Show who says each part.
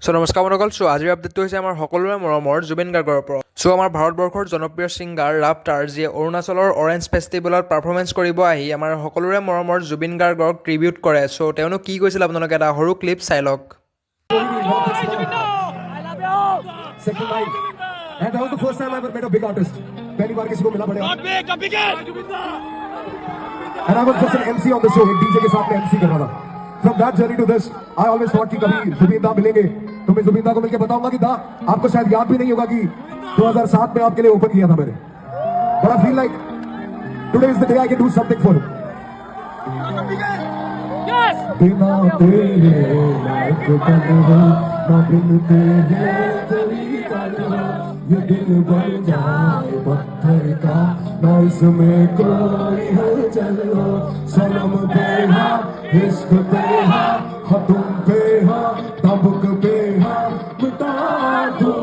Speaker 1: So নমস্কাৰ বন্ধুসকল। So আজিৰ আপডেটটো হৈছে আমাৰ সকলোৰে মৰমৰ জুবিন গাৰ্গৰ ওপৰত। সো আমাৰ ভাৰতবৰ্ষৰ জনপ্ৰিয় ছিংগাৰ ৰাফতাৰ যিয়ে অৰুণাচলৰ অৰেঞ্জ ফেষ্টিভেলত পাৰফৰ্মেঞ্চ কৰিব আহি আমাৰ সকলোৰে মৰমৰ জুবিন গাৰ্গক ট্ৰিবিউট কৰে। সো তেওঁনো কি কৈছিল আপোনালোকে এটা সৰু ক্লিপ চাই লওক।
Speaker 2: Second line. And that was the first time I ever met a big artist. पहली बार किसी को मिला बढ़िया. And I was just an MC on the show. एक DJ के साथ में MC कर रहा था. From that journey to this, I always thought कि कभी जुबिन दा मिलेंगे तो मैं जुबिन दा को मिलके बताऊंगा कि दा आपको शायद याद भी नहीं होगा कि 2007 में आपके लिए ओपन किया था मैंने. But I feel like today is the day I can do something for him.
Speaker 3: Yes!
Speaker 2: बिना तेरे लाइक करो ना बिन तेरे तेरी करो ये दिल बन जाए पत्थर का ना इसमें कोई हलचल हो सनम पे हाँ इश्क पे हाँ तुम पे हाँ दबक पे हाँ मिटा दूं